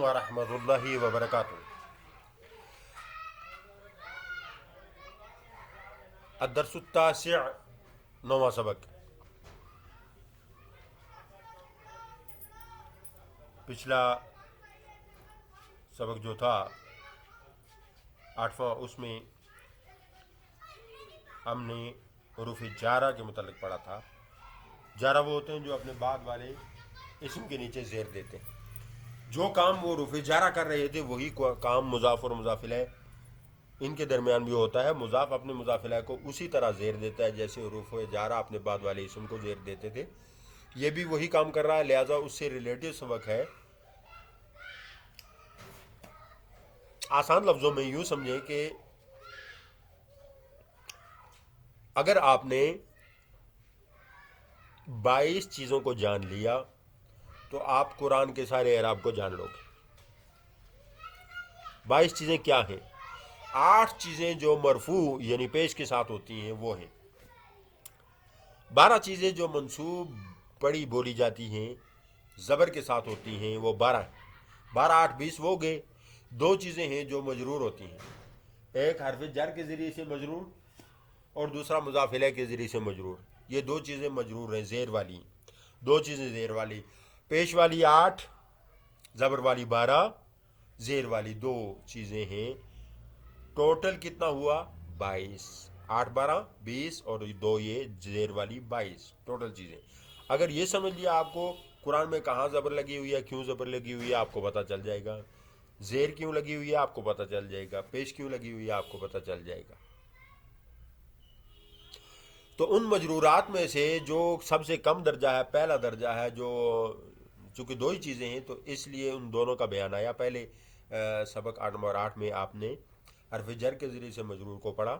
ورحمۃ اللہ وبرکاتہ۔ الدرس التاسع، 9واں سبق۔ پچھلا سبق جو تھا 8واں، اس میں ہم نے حروف جارہ کے متعلق پڑھا تھا۔ جارہ وہ ہوتے ہیں جو اپنے بعد والے اسم کے نیچے زیر دیتے ہیں۔ جو کام وہ حروف جارہ کر رہے تھے وہی کام مضاف اور مضاف الیہ ان کے درمیان بھی ہوتا ہے۔ مضاف اپنے مضاف الیہ کو اسی طرح زیر دیتا ہے جیسے حروف جارہ اپنے بعد والے اسم کو زیر دیتے تھے، یہ بھی وہی کام کر رہا ہے، لہذا اس سے ریلیٹو سبق ہے۔ آسان لفظوں میں یوں سمجھیں کہ اگر آپ نے 22 چیزوں کو جان لیا تو آپ قرآن کے سارے اعراب کو جان لو گے۔ 22 چیزیں کیا ہیں؟ 8 چیزیں جو مرفوع یعنی پیش کے ساتھ ہوتی ہیں وہ ہیں، 12 چیزیں جو منصوب پڑھی بولی جاتی ہیں زبر کے ساتھ ہوتی ہیں وہ 12 ہیں۔ 12 8 20 وہ گئے۔ 2 چیزیں ہیں جو مجرور ہوتی ہیں، ایک حرف جر کے ذریعے سے مجرور اور دوسرا مضاف الیہ کے ذریعے سے مجرور۔ یہ 2 چیزیں مجرور ہیں، زیر والی 2 چیزیں زیر والی، پیش والی 8، زبر والی 12، زیر والی 2 چیزیں ہیں۔ ٹوٹل کتنا ہوا؟ 22۔ 8 12 20 اور 2 یہ زیر والی 22 ٹوٹل چیزیں۔ اگر یہ سمجھ لیا آپ کو قرآن میں کہاں زبر لگی ہوئی ہے، کیوں زبر لگی ہوئی ہے آپ کو پتہ چل جائے گا، زیر کیوں لگی ہوئی ہے آپ کو پتہ چل جائے گا، پیش کیوں لگی ہوئی ہے آپ کو پتہ چل جائے گا۔ تو ان مجرورات میں سے جو سب سے کم درجہ ہے، پہلا درجہ ہے، جو چونکہ 2 ہی چیزیں ہیں تو اس لیے ان دونوں کا بیان آیا۔ پہلے سبق 8 نمبر 8 میں آپ نے حرف جر کے ذریعے سے مجرور کو پڑھا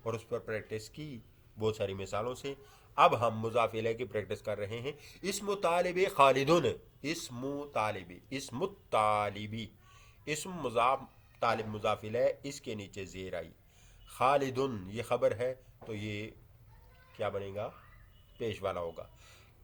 اور اس پر پریکٹس کی بہت ساری مثالوں سے۔ اب ہم مضاف الیہ کی پریکٹس کر رہے ہیں۔ اسم طالب خالدن، اسم طالب، اسم طالبی، اسم مضاف طالب مضاف الیہ، اس کے نیچے زیر آئی، خالدن یہ خبر ہے تو یہ کیا بنے گا؟ پیش والا ہوگا۔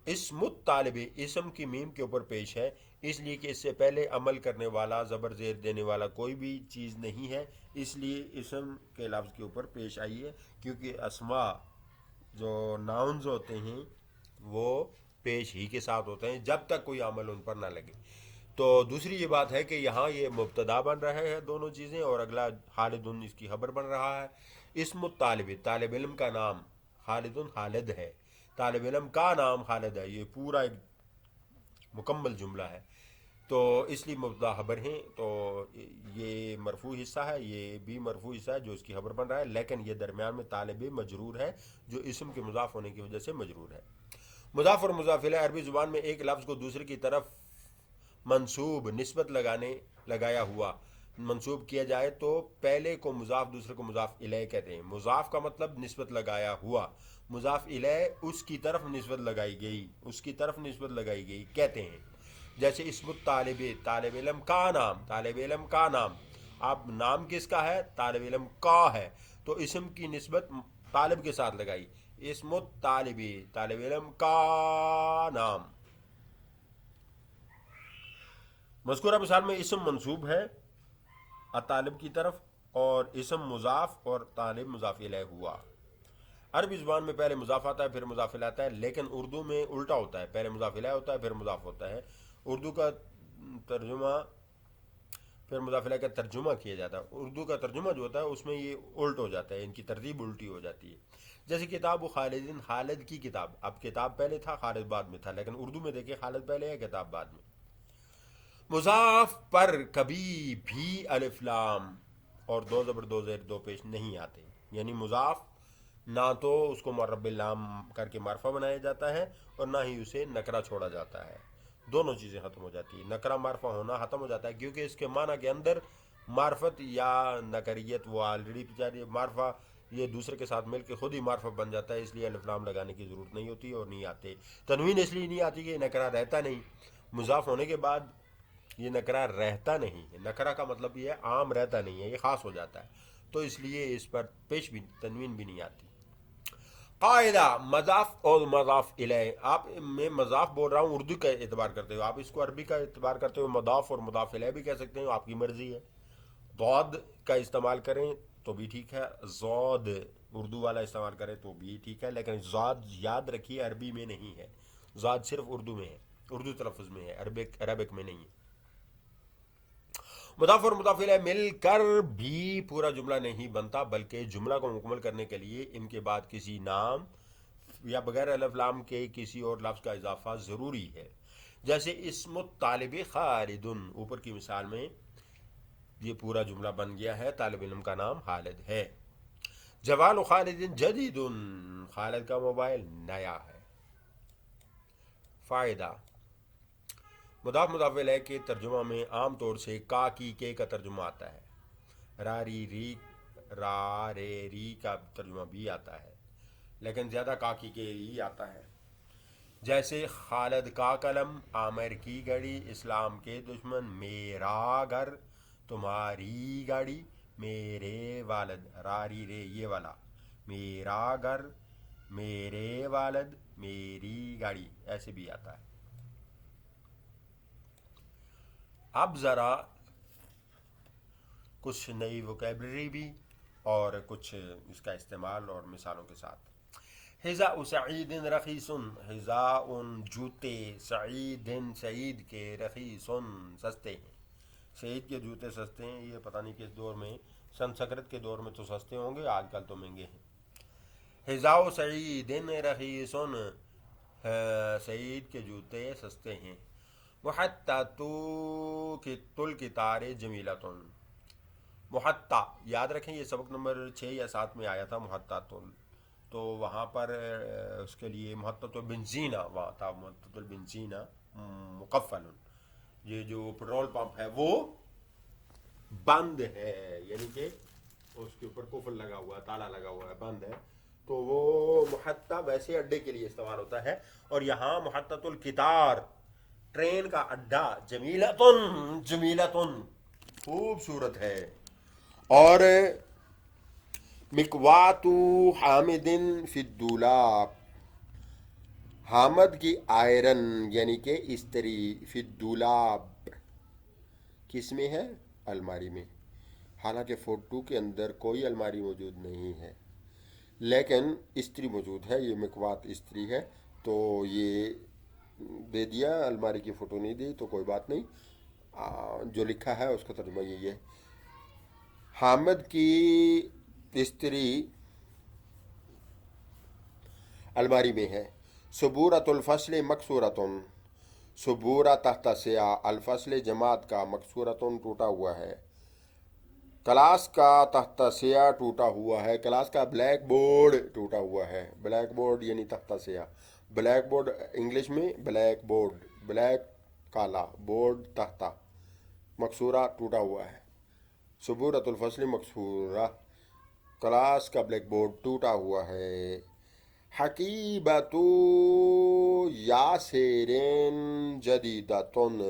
اسم الطالب اسم کی میم کے اوپر پیش ہے، اس لیے کہ اس سے پہلے عمل کرنے والا زبر زیر دینے والا کوئی بھی چیز نہیں ہے، اس لیے اسم کے لفظ کے اوپر پیش آئی ہے، کیونکہ اسماء جو ناؤنز ہوتے ہیں وہ پیش ہی کے ساتھ ہوتے ہیں جب تک کوئی عمل ان پر نہ لگے۔ تو دوسری یہ بات ہے کہ یہاں یہ مبتدا بن رہے ہیں دونوں چیزیں، اور اگلا خالدن اس کی خبر بن رہا ہے۔ اسم الطالب طالب علم کا نام، خالدن خالد ہے، طالب علم کا نام خالد ہے، یہ پورا ایک مکمل جملہ ہے، تو اس لیے مبتدا خبر ہیں۔ تو یہ مرفوع حصہ ہے، یہ بھی مرفوع حصہ ہے جو اس کی خبر بن رہا ہے، لیکن یہ درمیان میں طالب مجرور ہے جو اسم کے مضاف ہونے کی وجہ سے مجرور ہے۔ مضاف اور مضاف الیہ عربی زبان میں ایک لفظ کو دوسرے کی طرف منسوب نسبت لگایا ہوا منسوب کیا جائے تو پہلے کو مضاف دوسرے کو مضاف الیہ کہتے ہیں۔ مضاف کا مطلب نسبت لگایا ہوا، مضاف الیہ اس کی طرف نسبت لگائی گئی، اس کی طرف نسبت لگائی گئی کہتے ہیں۔ جیسے اسم الطالب طالب علم کا نام، طالب علم کا نام، اب نام کس کا ہے؟ طالب علم کا ہے، تو اسم کی نسبت طالب کے ساتھ لگائی، اسم الطالب طالب علم کا نام۔ مذکورہ مثال میں اسم منصوب ہے طالب کی طرف اور اسم مضاف اور طالب مضاف الیہ ہوا۔ عربی زبان میں پہلے مضاف آتا ہے پھر مضاف الیہ آتا ہے، لیکن اردو میں الٹا ہوتا ہے، پہلے مضاف الیہ ہوتا ہے پھر مضاف ہوتا ہے۔ اردو کا ترجمہ پھر مضاف الیہ کا ترجمہ کیا جاتا ہے، اردو کا ترجمہ جو ہوتا ہے اس میں یہ الٹ ہو جاتا ہے، ان کی ترتیب الٹی ہو جاتی ہے۔ جیسے کتاب خالدین، خالد کی کتاب، اب کتاب پہلے تھا خالد بعد میں تھا، لیکن اردو میں دیکھیں خالد پہلے ہے کتاب بعد میں۔ مضاف پر کبھی بھی الف لام اور 2 زبر 2 زیر 2 پیش نہیں آتے، یعنی مضاف نہ تو اس کو معرب باللام کر کے معرفہ بنایا جاتا ہے اور نہ ہی اسے نکرہ چھوڑا جاتا ہے، دونوں چیزیں ختم ہو جاتی ہیں۔ نکرہ معرفہ ہونا ختم ہو جاتا ہے کیونکہ اس کے معنی کے اندر معرفت یا نکریت وہ آلریڈی بیچاری معرفہ یہ دوسرے کے ساتھ مل کے خود ہی معرفت بن جاتا ہے، اس لیے الف لام لگانے کی ضرورت نہیں ہوتی اور نہیں آتے۔ تنوین اس لیے نہیں آتی کہ نکرہ رہتا نہیں، مضاف ہونے کے بعد یہ نکرہ رہتا نہیں ہے، نکرہ کا مطلب یہ ہے عام رہتا نہیں ہے، یہ خاص ہو جاتا ہے، تو اس لیے اس پر پیش بھی تنوین بھی نہیں آتی۔ قاعدہ مضاف اور مضاف الیہ، آپ میں مضاف بول رہا ہوں اردو کا اعتبار کرتے ہو، آپ اس کو عربی کا اعتبار کرتے ہو مضاف اور مضاف الیہ بھی کہہ سکتے ہو، آپ کی مرضی ہے۔ ضاد کا استعمال کریں تو بھی ٹھیک ہے، زود اردو والا استعمال کریں تو بھی ٹھیک ہے، لیکن زاد یاد رکھیے عربی میں نہیں ہے، زاد صرف اردو میں ہے، اردو تلفظ میں ہے، عربک میں نہیں ہے۔ مضاف اور مضاف الیہ مل کر بھی پورا جملہ نہیں بنتا، بلکہ جملہ کو مکمل کرنے کے لیے ان کے بعد کسی نام یا بغیر الف لام کے کسی اور لفظ کا اضافہ ضروری ہے، جیسے اسم الطالب خالد، اوپر کی مثال میں یہ پورا جملہ بن گیا ہے، طالب علم کا نام خالد ہے۔ جوال خالد جدید، خالد کا موبائل نیا ہے۔ فائدہ، مضاف مضاف الیہ کے ترجمہ میں عام طور سے کا کی کے کا ترجمہ آتا ہے، را رے ری کا ترجمہ بھی آتا ہے، لیکن زیادہ کا کی کے ہی آتا ہے، جیسے خالد کا قلم، عامر کی گھڑی، اسلام کے دشمن، میرا گھر، تمہاری گاڑی، میرے والد، راری رے یہ والا، میرا گھر، میرے والد، میری گاڑی، ایسے بھی آتا ہے۔ اب ذرا کچھ نئی ووکیبلری بھی اور کچھ اس کا استعمال اور مثالوں کے ساتھ۔ حذاء سعید رخیص، حذاء جوتے، سعید سعید کے، رخیص سستے ہیں، سعید کے جوتے سستے ہیں، یہ پتہ نہیں کس دور میں، سنسکرت کے دور میں تو سستے ہوں گے، آج کل تو مہنگے ہیں۔ حذاء سعید رخیص، سعید کے جوتے سستے ہیں۔ محطۃ القطار جمیلۃ، محطہ یاد رکھیں، یہ سبق نمبر 6 یا 7 میں آیا تھا محطۃ، تو وہاں پر اس کے لیے محطۃ البنزینہ وہاں تھا، محطۃ البنزینہ مقفل، یہ جو پیٹرول پمپ ہے وہ بند ہے، یعنی کہ اس کے اوپر قفل لگا ہوا ہے، تالا لگا ہوا ہے، بند ہے، تو وہ محطہ ویسے اڈے کے لیے استعمال ہوتا ہے، اور یہاں محطۃ القطار ٹرین کا اڈا، جمیلتن جمیلتن خوبصورت ہے۔ اور مکوات حامد فی الدولاب، حامد کی آئرن یعنی کہ استری، فی الدولاب کس میں ہے؟ الماری میں، حالانکہ فوٹو کے اندر کوئی الماری موجود نہیں ہے، لیکن استری موجود ہے، یہ مکوات استری ہے، تو یہ دے دیا، الماری کی فوٹو نہیں دی تو کوئی بات نہیں، جو لکھا ہے اس کا ترجمہ یہی ہے۔ حامد کی استری الماری میں ہے۔ صبورۃ الفصل مکسورۃن، صبورہ تحت سیاہ، الفصل جماعت کا، مکسورۃن ٹوٹا ہوا ہے۔ کلاس کا تحت سیاہ ٹوٹا ہوا ہے، کلاس کا بلیک بورڈ ٹوٹا ہوا ہے، بلیک بورڈ یعنی تختہ سیاہ، بلیک بورڈ انگلش میں بلیک بورڈ، بلیک کالا، بورڈ تختہ، مکسورہ ٹوٹا ہوا ہے۔ صبورۃ الفصل مکسورہ، کلاس کا بلیک بورڈ ٹوٹا ہوا ہے۔ حقیبۃ یاسرین جدیدۃن،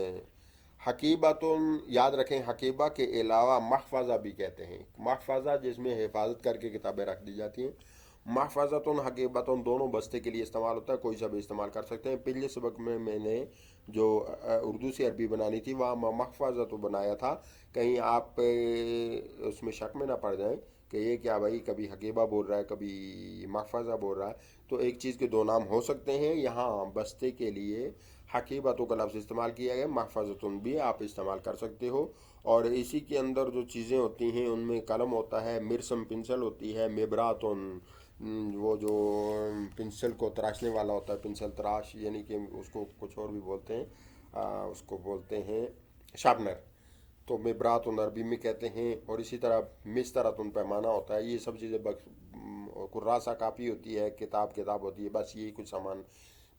حقیبۃ یاد رکھیں، حقیبہ کے علاوہ محفظہ بھی کہتے ہیں، محفظہ جس میں حفاظت کر کے کتابیں رکھ دی جاتی ہیں، محفظۃ حقیبۃ دونوں بستے کے لیے استعمال ہوتا ہے، کوئی سا بھی استعمال کر سکتے ہیں۔ پچھلے سبق میں نے جو اردو سے عربی بنانی تھی وہاں محفظہ تو بنایا تھا، کہیں آپ اس میں شک میں نہ پڑ جائیں کہ یہ کیا بھائی، کبھی حقیبہ بول رہا ہے کبھی محفظہ بول رہا ہے، تو ایک چیز کے دو نام ہو سکتے ہیں، یہاں بستے کے لیے حقیبتوں کا لفظ استعمال کیا گیا، محفظتن بھی آپ استعمال کر سکتے ہو، اور اسی کے اندر جو چیزیں ہوتی ہیں ان میں قلم ہوتا ہے، مرسم پنسل ہوتی ہے، مبراتن وہ جو پنسل کو تراشنے والا ہوتا ہے، پنسل تراش یعنی کہ اس کو کچھ اور بھی بولتے ہیں، اس کو بولتے ہیں شارپنر، تو مبراتن عربی میں کہتے ہیں، اور اسی طرح مسطرتن پیمانہ ہوتا ہے، یہ سب چیزیں کراسہ کاپی ہوتی ہے، کتاب ہوتی ہے، بس یہی کچھ سامان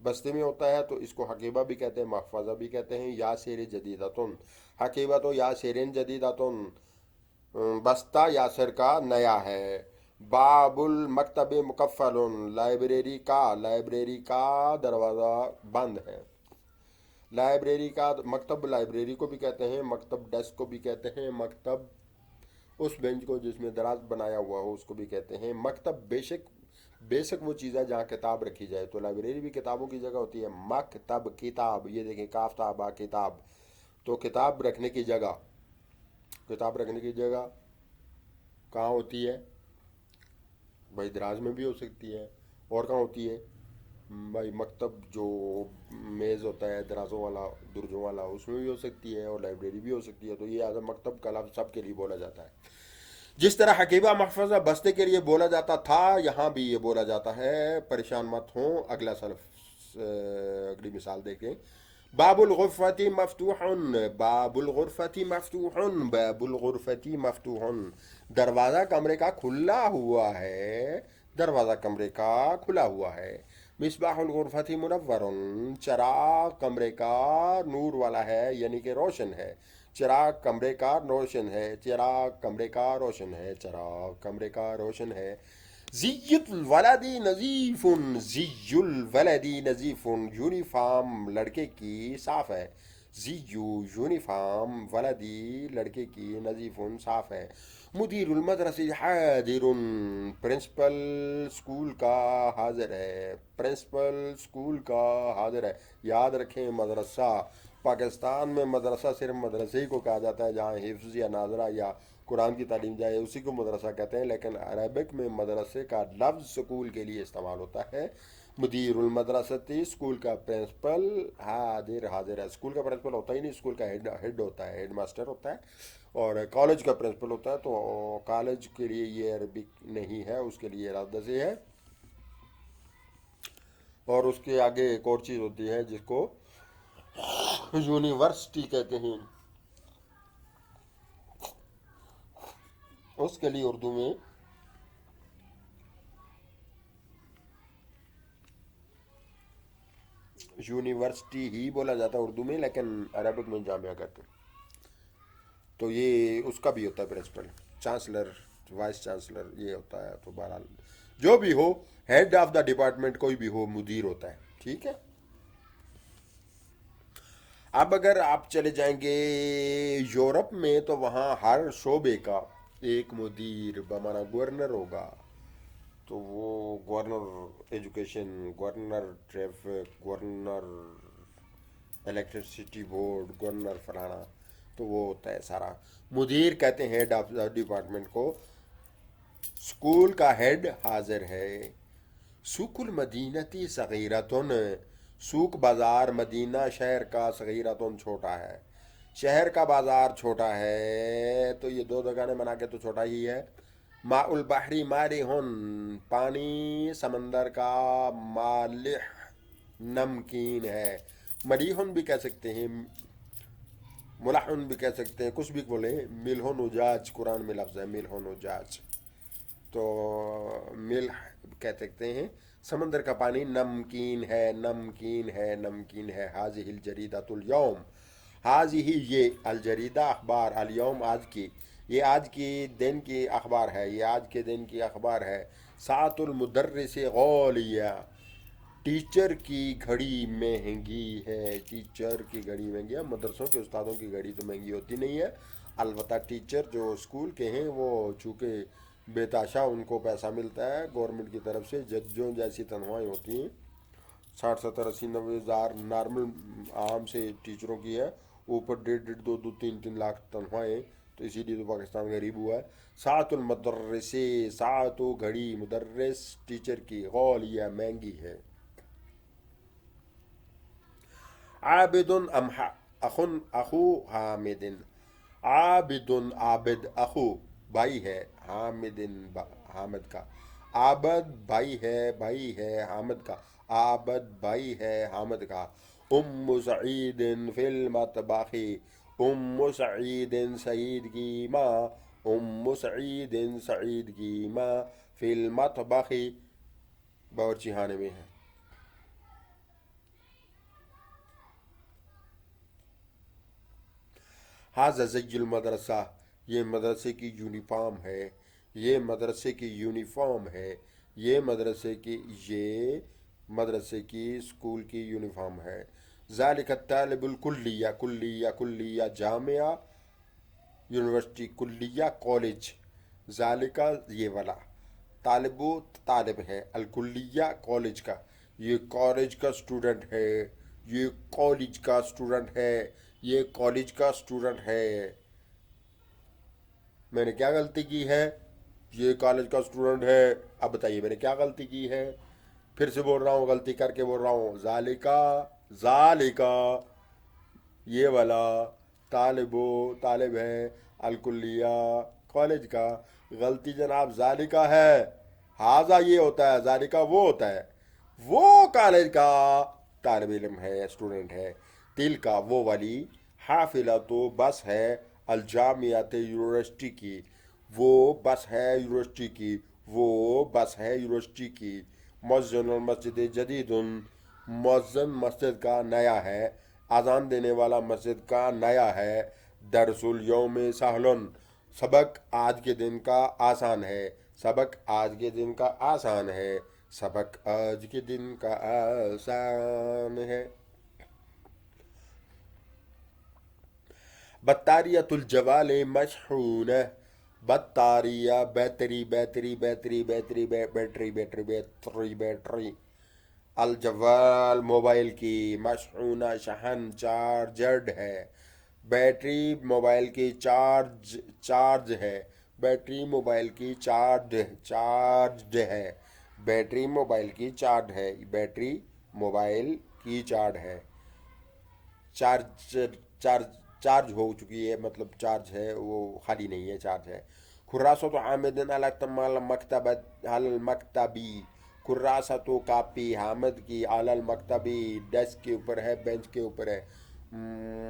بستے میں ہوتا ہے، تو اس کو حقیبہ بھی کہتے ہیں، محفظہ بھی کہتے ہیں۔ یا سیر جدیدتن، حقیبہ تو یا سیرین جدیدتن، بستہ یاسر کا نیا ہے۔ باب المکتب مقفل، لائبریری کا دروازہ بند ہے۔ لائبریری کا مکتب، لائبریری کو بھی کہتے ہیں، مکتب ڈیسک کو بھی کہتے ہیں، مکتب اس بینچ کو جس میں دراز بنایا ہوا ہو اس کو بھی کہتے ہیں۔ مکتب بے شک بیسک وہ چیز ہے جہاں کتاب رکھی جائے. تو لائبریری بھی کتابوں کی جگہ ہوتی ہے. مکتب کتاب، یہ دیکھیں کاف تا با کتاب. تو کتاب رکھنے کی جگہ، کتاب رکھنے کی جگہ کہاں ہوتی ہے بھائی؟ دراز میں بھی ہو سکتی ہے. اور کہاں ہوتی ہے بھائی؟ مکتب جو میز ہوتا ہے درازوں والا، درجوں والا، اس میں بھی ہو سکتی ہے. اور لائبریری بھی ہو سکتی ہے. تو یہ اعظم مکتب کا لفظ سب کے لیے بولا جاتا ہے. جس طرح حقیبہ محفظہ بستے کے لیے بولا جاتا تھا، یہاں بھی یہ بولا جاتا ہے. پریشان مت ہوں، اگلا سلف اگلی مثال دیکھیں. باب الغرفت مفتوح، باب الغرفت مفتوح، باب الغرفت مفتوح. دروازہ کمرے کا کھلا ہوا ہے، دروازہ کمرے کا کھلا ہوا ہے. مصباح الغرفت منور، چراغ کمرے کا نور والا ہے، یعنی کہ روشن ہے. چراغ کمرے کا روشن ہے، چراغ کمرے کا روشن ہے، چراغ کمرے کا روشن ہے. زی الولد نظیف، زی الولد نظیف، یونیفارم لڑکے کی صاف ہے. زی یونیفارم ولدی لڑکے کی نظیف صاف ہے. مدیر المدرسہ حاضر، پرنسپل اسکول کا حاضر ہے، پرنسپل اسکول کا حاضر ہے. یاد رکھیں مدرسہ پاکستان میں مدرسہ صرف مدرسے ہی کو کہا جاتا ہے جہاں حفظ یا ناظرہ یا قرآن کی تعلیم جائے، اسی کو مدرسہ کہتے ہیں. لیکن عربک میں مدرسے کا لفظ سکول کے لیے استعمال ہوتا ہے. مدیر المدرستی، اسکول کا پرنسپل، حاضر، حاضر ہے. اسکول کا پرنسپل ہوتا ہی نہیں، اسکول کا ہیڈ ہوتا ہے، ہیڈ ماسٹر ہوتا ہے. اور کالج کا پرنسپل ہوتا ہے. تو کالج کے لیے یہ عربک نہیں ہے، اس کے لیے لفظ ہے. اور اس کے آگے ایک اور چیز ہوتی ہے جس کو یونیورسٹی کہتے ہیں. اس کے لیے اردو میں یونیورسٹی ہی بولا جاتا ہے اردو میں، لیکن عربک میں جامعہ کہتے ہیں. تو یہ اس کا بھی ہوتا ہے پرنسپل، چانسلر، وائس چانسلر یہ ہوتا ہے. تو بہرحال جو بھی ہو، ہیڈ آف دا ڈپارٹمنٹ کوئی بھی ہو، مدیر ہوتا ہے. ٹھیک ہے. اب اگر آپ چلے جائیں گے یورپ میں تو وہاں ہر شعبے کا ایک مدیر بمانا گورنر ہوگا. تو وہ governor education, governor traffic, governor electricity board, governor فلانا. تو وہ ہوتا ہے سارا. مدیر کہتے ہیں ہیڈ آف دا ڈپارٹمنٹ کو. اسکول کا ہیڈ حاضر ہے. سوق المدینتی صغیرتن، سوق بازار مدینہ شہر کا، صغیرتن چھوٹا ہے. شہر کا بازار چھوٹا ہے. تو یہ دو دکانیں بنا کے تو چھوٹا ہی ہے. ماء البحری مالحن، پانی سمندر کا مالح نمکین ہے. ملیحن بھی کہہ سکتے ہیں، ملحن بھی کہہ سکتے ہیں، کچھ بھی بولیں. ملحن اجاج قرآن میں لفظ ہے، ملحن اجاج. تو ملح کہہ سکتے ہیں. سمندر کا پانی نمکین ہے، نمکین ہے، نمکین ہے. حاضح الجریدۃ اليوم، حاضح یہ الجریدہ اخبار، الیوم آج کی، یہ آج کی دن کی اخبار ہے، یہ آج کے دن کی اخبار ہے. ساعۃ المدرس غالیہ، ٹیچر کی گھڑی مہنگی ہے. ٹیچر کی گھڑی مہنگی ہے. مدرسوں کے استادوں کی گھڑی تو مہنگی ہوتی نہیں ہے. البتہ ٹیچر جو اسکول کے ہیں وہ چونکہ بے تاشا ان کو پیسہ ملتا ہے گورنمنٹ کی طرف سے، ججوں جیسی تنخواہیں ہوتی ہیں. 60 70 80 90 ہزار نارمل عام سے ٹیچروں کی ہے. اوپر 1.5 1.5 2 2 3 3 لاکھ تنخواہیں. تو اسی لیے تو پاکستان غریب ہوا ہے. ساعت المدرس، ساعت و گھڑی، مدرس ٹیچر کی، غالیہ مہنگی ہے. عابد اخن اخو حامد، عابد عابد اخو بھائی ہے، حامد حامد کا. عابد بھائی ہے، بھائی ہے حامد کا. عابد بھائی ہے حامد کا. ام سعید فی المطبخ، ام سعید سعید کی ماں، ام سعید سعید کی ماں، فی المطبخ باورچی خانے میں ہے. حاضر زی المدرسہ، یہ مدرسے کی یونیفارم ہے، یہ مدرسے کی یونیفارم ہے، یہ مدرسے کی، یہ مدرسے کی اسکول کی یونیفارم ہے. ذالک الطالب الکلیہ، کلیہ کلیہ جامعہ، یونیورسٹی، کلیہ کالج. ذالکہ یہ والا، طالب و طالب ہے، الکلیہ کالج کا، یہ کالج کا اسٹوڈنٹ ہے، یہ کالج کا اسٹوڈنٹ ہے، یہ کالج کا اسٹوڈنٹ ہے. میں نے کیا غلطی کی ہے؟ یہ کالج کا اسٹوڈنٹ ہے. اب بتائیے میں نے کیا غلطی کی ہے؟ پھر سے بول رہا ہوں، غلطی کر کے بول رہا ہوں. ذالکا، ذالکا یہ والا، طالب و طالب ہے، الکلیہ کالج کا. غلطی جناب ذالکا ہے. ہاضا یہ ہوتا ہے، ذالکا وہ ہوتا ہے، وہ کالج کا طالب علم ہے، اسٹوڈنٹ ہے. تل کا وہ والی، حافلہ تو بس ہے، الجامعات یونیورسٹی کی، وہ بس ہے یونیورسٹی کی، وہ بس ہے یونیورسٹی کی. مؤذن المسجد جدید، مؤذن مسجد کا نیا ہے، اذان دینے والا مسجد کا نیا ہے. درس الیوم سہل، سبق آج کے دن کا آسان ہے، سبق آج کے دن کا آسان ہے، سبق آج کے دن کا آسان ہے. بطاریت الجوال مشحونہ، بطاریہ battery battery battery battery battery battery battery battery. الجوال موبائل کی، مشحونہ شحن چارجڈ ہے، بیٹری موبائل کی چارج ہے، بیٹری موبائل کی چارجڈ ہے، بیٹری موبائل کی چارج ہے، بیٹری موبائل کی چارج ہے. چارج ہو چکی ہے، مطلب چارج ہے، وہ خالی نہیں ہے، چارج ہے. خراست حامد علی المکتبی، خراست و کاپی حامد کی، علی المکتبی ڈیسک کے اوپر ہے، بینچ کے اوپر ہے.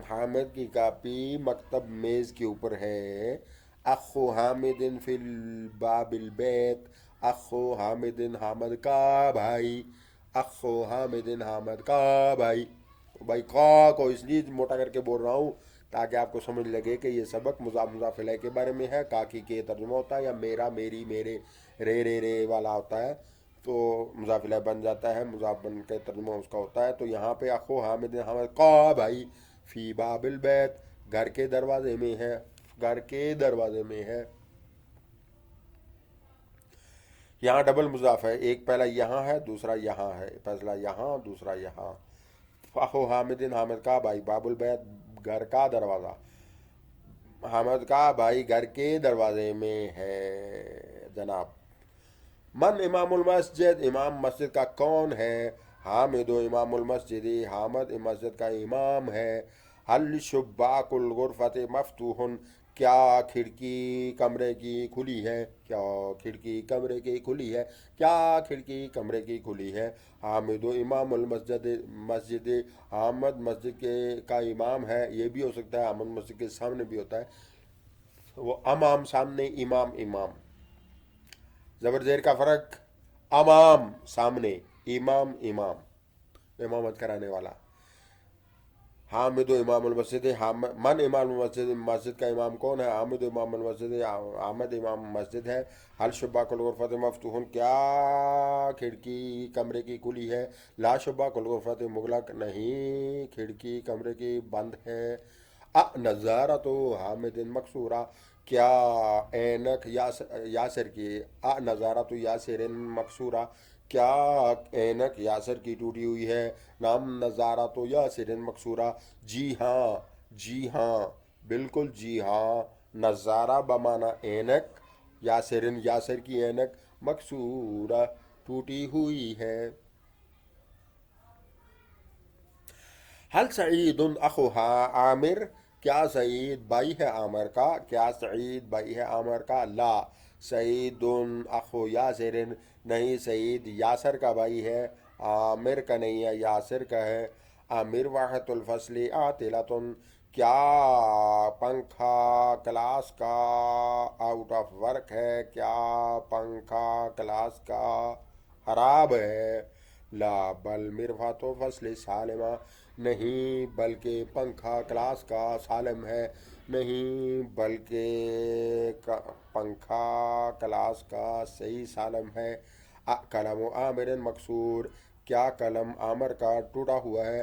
حامد کی کاپی مکتب میز کے اوپر ہے. اخو حامد فی الباب البیت، اخو حامد حامد کا بھائی، اخو حامد حامد کا بھائی. بھائی کو اس لیے موٹا کر کے بول رہا ہوں تاکہ آپ کو سمجھ لگے کہ یہ سبق مضاف مضاف الیہ کے بارے میں ہے. کاکی کے ترجمہ ہوتا ہے، یا میرا میری میرے رے والا ہوتا ہے تو مضاف الیہ بن جاتا ہے، مضاف بن کے ترجمہ اس کا ہوتا ہے. تو یہاں پہ اخو حامد حامد کا بھائی فی باب البیت، گھر کے دروازے میں ہے، گھر کے دروازے میں ہے. یہاں ڈبل مضاف ہے، ایک پہلا یہاں ہے، دوسرا یہاں ہے، پہلا یہاں دوسرا یہاں. اخو حامد حامد کا بھائی باب البیت گھر کا دروازہ، حامد کا بھائی گھر کے دروازے میں ہے. جناب من امام المسجد، امام مسجد کا کون ہے؟ حامد و امام المسجد، حامد مسجد کا امام ہے. حل شباک الغرفت مفتوح، کیا کھڑکی کمرے کی کھلی ہے؟ کیا کھڑکی کمرے کی کھلی ہے؟ کیا کھڑکی کمرے کی کھلی ہے؟ حامد و امام مسجد، حامد مسجد کے کا امام ہے. یہ بھی ہو سکتا ہے حامد مسجد کے سامنے بھی ہوتا ہے، وہ امام سامنے، امام امام. زبر زیر کا فرق، امام سامنے، امام امام امامت کرانے والا. حامد و امام المسجد، من امام المسجد، مسجد کا امام کون ہے؟ حامد و امام المسجد، حامد امام مسجد ہے. حل شباک الغرفت مفتوح، کیا کھڑکی کمرے کی کھلی ہے؟ لا شباک الغرفت مغلق، نہیں کھڑکی کمرے کی بند ہے. نظارت حامد مکسورہ، کیا اینک یاسر کی، نظارت یاسر مکسورہ، کیا اینک یاسر کی ٹوٹی ہوئی ہے؟ نام نظارت یاسر مکسورہ، جی ہاں، جی ہاں بالکل جی ہاں. نظارہ بمانا اینک، یاسرن یاسر کی اینک، مکسورہ ٹوٹی ہوئی ہے. حل سعید اخو عامر، کیا سعید بھائی ہے عامر کا؟ کیا سعید بھائی ہے عامر کا؟ لا سعید اخو یاسر، نہیں سعید یاسر کا بھائی ہے، عامر کا نہیں ہے، یاسر کا ہے. عامر واحد الفصل عاطلۃ، کیا پنکھا کلاس کا آؤٹ آف ورک ہے؟ کیا پنکھا کلاس کا خراب ہے؟ لا بل مرفات فصل سالمہ، نہیں بلکہ پنکھا کلاس کا سالم ہے، نہیں بلکہ پنکھا کلاس کا صحیح سالم ہے. قلم عامر مکسور، کیا قلم عامر کا ٹوٹا ہوا ہے؟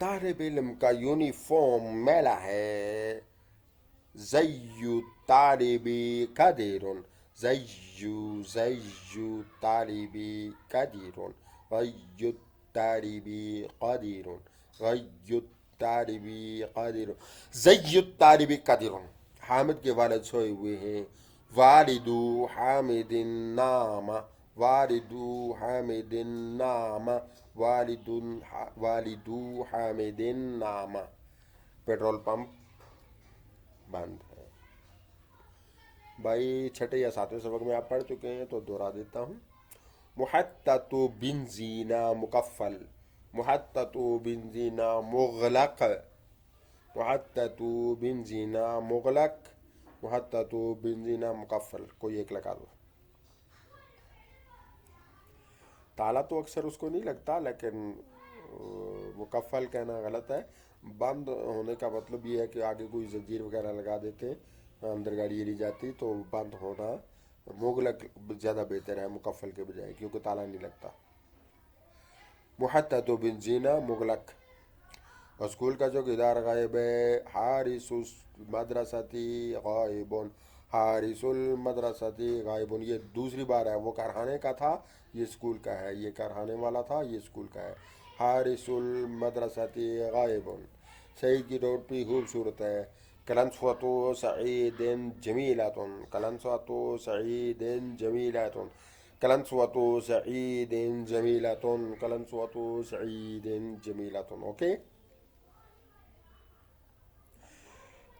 طالب علم کا یونیفارم میلا ہے. زی طالبی قدیر. زی طالبی قدیر. غی طالبی قدیر. غی طالبی قدیر. زی طالبی قدیر. حامد کے والد سوئے ہوئے ہیں. والدو حامد نام. والدو حامد نام. والدو حامد نام. پیٹرول پمپ بند ہے. بھائی چھٹے یا ساتویں سبق میں آپ پڑھ چکے ہیں تو دوہرا دیتا ہوں. محطۃ بنزین مکفل. محطۃ بنزین مغلق. محطۃ بنزین مغلق. محطۃ بنزین مکفل. کوئی ایک لگا دو. تالا تو اکثر اس کو نہیں لگتا لیکن مکفل کہنا غلط ہے. بند ہونے کا مطلب یہ ہے کہ آگے کوئی زنجیر وغیرہ لگا دیتے اندر گاڑی نہیں جاتی تو بند ہونا. مغلق زیادہ بہتر ہے مکفل کے بجائے کیونکہ تالا نہیں لگتا. محطۃ بنزین مغلق. اسکول کا چوکیدار غائب ہے. حارس المدرستی غائب. حارس المدرستی غائب. یہ دوسری بار ہے. وہ کارخانے کا تھا یہ اسکول کا ہے. یہ کارخانے والا تھا یہ اسکول کا ہے. حارس المدرستی غائب. سعید کی روٹی خوبصورت ہے. کلنسوۃ سعید جمیلۃ. کلنسوۃ سعید جمیلۃ. کلنسوۃ سعید جمیلۃ. کلنسوۃ سعید جمیلۃ. اوکے.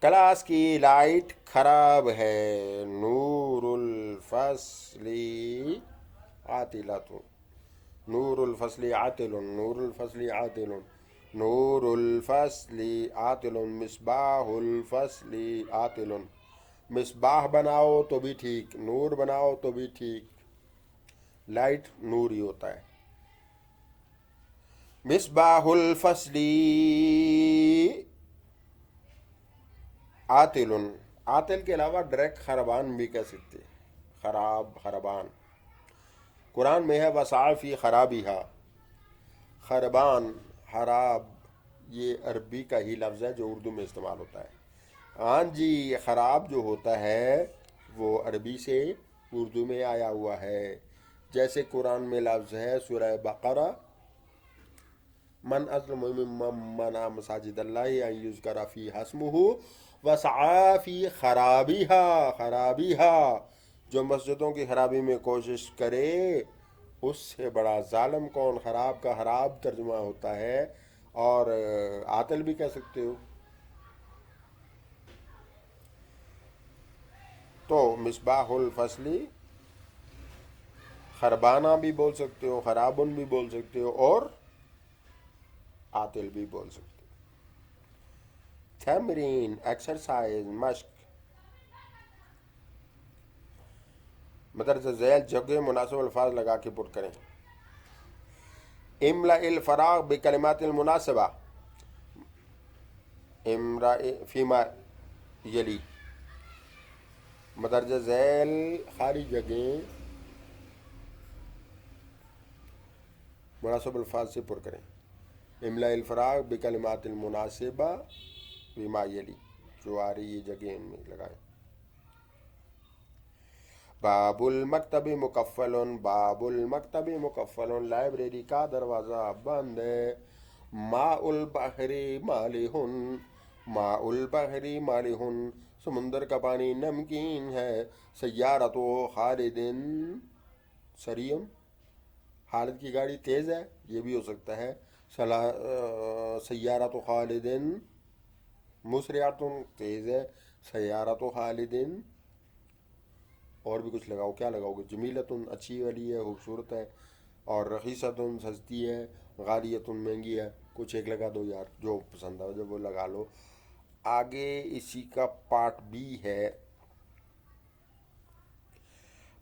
کلاس کی لائٹ خراب ہے. نور الفصل عاطلۃ. نور الفصل عاطل. نور الفصل عاطل. نور الفصل عاطل. مصباح الفصل عاطل. مصباح بناؤ تو بھی ٹھیک نور بناؤ تو بھی ٹھیک. لائٹ نور ہی ہوتا ہے. مصباح الفصل عاطل. عاطل کے علاوہ ڈائریکٹ خربان بھی کہہ سکتے. خراب خربان. قرآن میں ہے وسعی فی خرابیہا. خربان خراب یہ عربی کا ہی لفظ ہے جو اردو میں استعمال ہوتا ہے. ہاں جی خراب جو ہوتا ہے وہ عربی سے اردو میں آیا ہوا ہے. جیسے قرآن میں لفظ ہے سورہ بقرہ من اظلم ممن منع مساجد اللہ ان یذکر فیہا اسمہ وسعی فی خرابیہا. خرابیہا جو مسجدوں کی خرابی میں کوشش کرے اس سے بڑا ظالم کون. خراب کا خراب ترجمہ ہوتا ہے اور عاطل بھی کہہ سکتے ہو. تو مصباح الفصل خربانہ بھی بول سکتے ہو. خرابن بھی بول سکتے ہو اور عاطل بھی بول سکتے ہو. تمرین ایکسرسائز مشق. مدرجہ ذیل جگہ مناسب الفاظ لگا کے پٹ کریں. املا الفراغ بکلمات المناسبہ. امرا فیما یلی. مدرجہ ذیل خالی جگہیں مناسب الفاظ سے پر کریں. املا الفراغ بکلمات المناسبہ فیما یلی جو آ رہی ہے جگہ ان میں لگائیں. باب المکتب مکفل. باب المکتب مکفل. لائبریری کا دروازہ بند ہے. ماء البحر مالح. ماء البحر مالح. سمندر کا پانی نمکین ہے. سیارۃ خالد سریم. خالد کی گاڑی تیز ہے یہ بھی ہو سکتا ہے. سیارۃ خالد مسرعۃ تیز ہے. سیارۃ خالد اور بھی کچھ لگاؤ. کیا لگاؤ گے. جمیلتن اچھی والی ہے خوبصورت ہے. اور رخیصتن سستی ہے. غالیتن مہنگی ہے. کچھ ایک لگا دو یار جو پسند ہے جب وہ لگا لو. آگے اسی کا پارٹ بی ہے.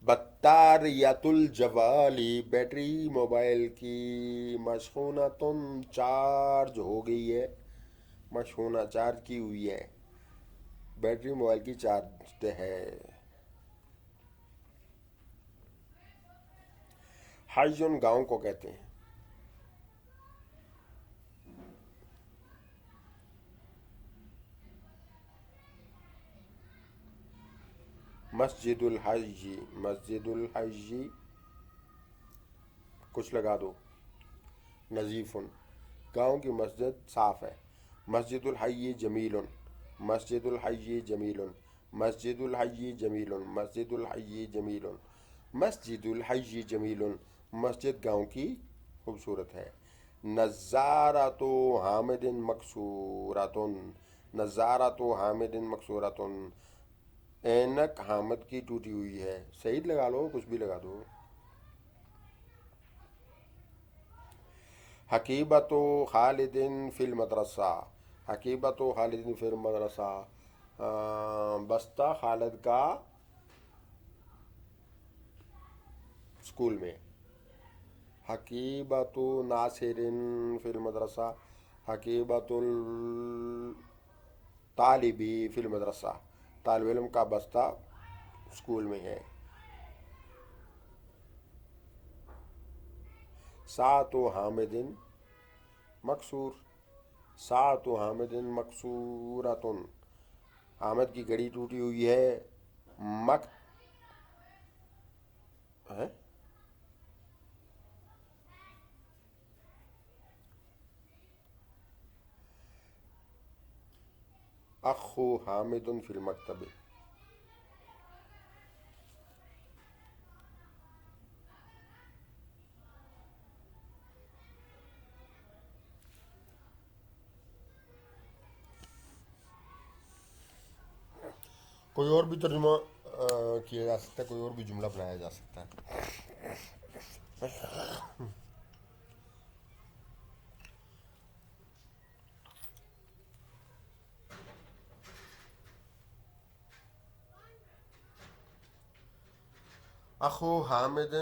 بطاریۃ الجوالی. بیٹری موبائل کی مشحونتن چارج ہو گئی ہے. مشحونہ چارج کی ہوئی ہے. بیٹری موبائل کی چارج ہے. حیٌ گاؤں کو کہتے ہیں. مسجد الحج، مسجد الحج کچھ لگا دو، نظیف، گاؤں کی مسجد صاف ہے. مسجد الحی جمیل، مسجد الحی جمیل، مسجد الحی جمیل، مسجد الحی جمیل، مسجد الحی جمیل، مسجد گاؤں کی خوبصورت ہے. نظارۃ حامد مکسورۃ، نظارۃ حامد مکسورۃ، اینک حامد کی ٹوٹی ہوئی ہے. سعید لگا لو، کچھ بھی لگا دو. حقیبۃ خالد فی المدرسہ، حقیبۃ خالد فی المدرسہ، بستہ خالد کا اسکول میں. حقیبۃ ناصر فی المدرسہ، حقیبۃ الطالبی فی المدرسہ، طالب علم کا بستہ اسکول میں ہے. ساعۃ حامد مکسور، ساعۃ حامد مکسورۃ، حامد کی گھڑی ٹوٹی ہوئی ہے. مک ہے اخو حامد فی المکتب. کوئی اور بھی ترجمہ کیا جا سکتا ہے، کوئی اور بھی جملہ بنایا جا سکتا ہے. اخو حامد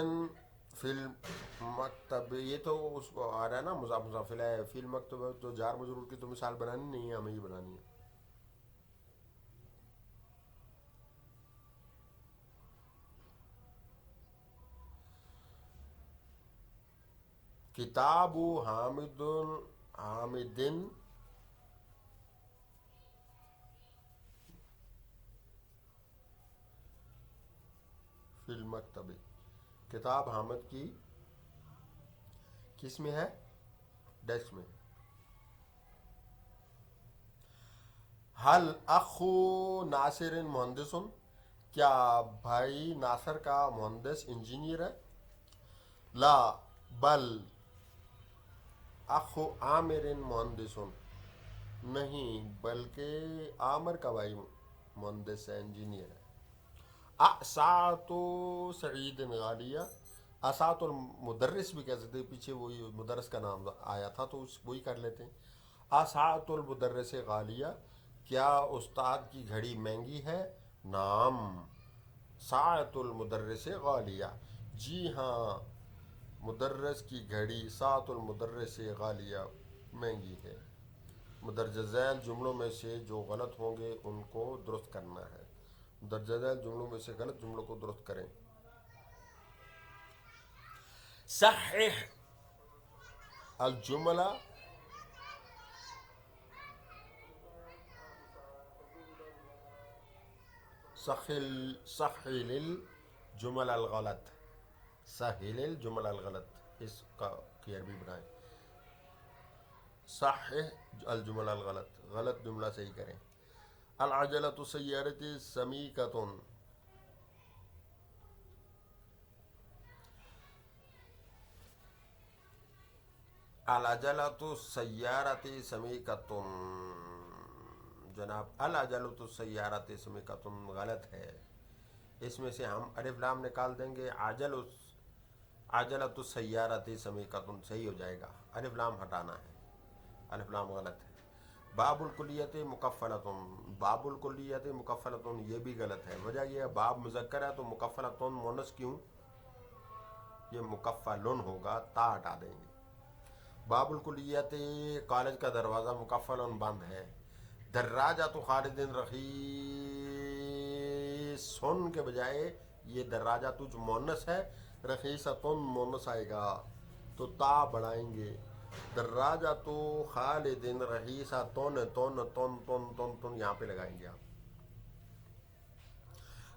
فی المکتب، یہ تو اس کو آ رہا ہے نا مضاف مضاف الیہ. فی المکتب تو جار مجرور کی تو مثال بنانی نہیں ہے، ہمیں ہی بنانی ہے. کتاب حامد، حامد فی المکتب، کتاب حامد کی کس میں ہے؟ ڈیسک میں. حل اخو ناصر مہندس، کیا بھائی ناصر کا مہندس انجینئر ہے؟ لا بل اخو عامر مہندس، نہیں بلکہ عامر کا بھائی مہندس ہے، انجینئر ہے. اساعۃ سعید غالیہ، اساعۃ المدرس بھی کہہ سکتے، پیچھے وہی مدرس کا نام آیا تھا تو وہی کر لیتے ہیں. اساعۃ المدرس غالیہ، کیا استاد کی گھڑی مہنگی ہے؟ نعم ساعۃ المدرس غالیہ، جی ہاں مدرس کی گھڑی ساعۃ المدرس غالیہ مہنگی ہے. مدرجہ ذیل جملوں میں سے جو غلط ہوں گے ان کو درست کرنا ہے. مدرجہ ذیل جملوں میں سے غلط جملوں کو درست کریں. صحح الجملہ، سہل الجمل الغلط، سہل الجمل الغلط، اس کا کی عربی بنائیں. صحح الجمل الغلط، غلط جملہ صحیح کریں. العجلۃ سیارۃ سمیکۃ، العجلۃ سیارۃ سمیکۃ، جناب العجلۃ سیارۃ سمیکۃ غلط ہے. اس میں سے ہم الف لام نکال دیں گے، عجلۃ السیارۃ سمیکۃ صحیح ہو جائے گا. الف لام ہٹانا ہے، الف لام غلط ہے. باب الکلیت مکفلۃ، باب الکلیت مکفلۃ یہ بھی غلط ہے. وجہ یہ ہے باب مذکر ہے تو مکفلۃ مونس کیوں، یہ مکفلن ہوگا، تا ہٹا دیں گے. باب الکلیت کالج کا دروازہ مکفلن بند ہے. دراجۃ خالد رخیصن کے بجائے یہ دراجۃ جو مونس ہے، رخیصتن مونس آئے گا تو تا بڑھائیں گے. دراجۃ خالد رخیصتن، تن تن تن تن تن یہاں پہ لگائیں گے آپ.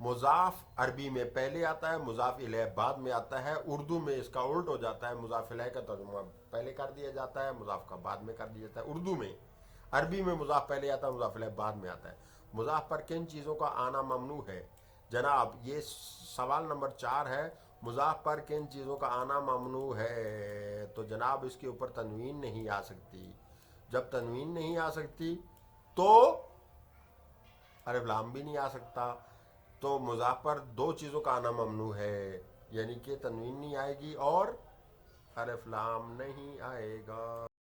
مضاف عربی میں پہلے آتا ہے، مضاف الیہ بعد میں آتا ہے. اردو میں اس کا الٹ ہو جاتا ہے، مضاف الیہ کا ترجمہ پہلے کر دیا جاتا ہے، مضاف کا بعد میں کر دیا جاتا ہے اردو میں. عربی میں مضاف پہلے آتا ہے، مضاف الیہ بعد میں آتا ہے. مضاف پر کن چیزوں کا آنا ممنوع ہے؟ جناب یہ سوال نمبر 4 ہے. مضاف پر کن چیزوں کا آنا ممنوع ہے؟ تو جناب اس کے اوپر تنوین نہیں آ سکتی. جب تنوین نہیں آ سکتی تو الف لام بھی نہیں آ سکتا. تو مضاف پر 2 چیزوں کا آنا ممنوع ہے، یعنی کہ تنوین نہیں آئے گی اور الف لام نہیں آئے گا.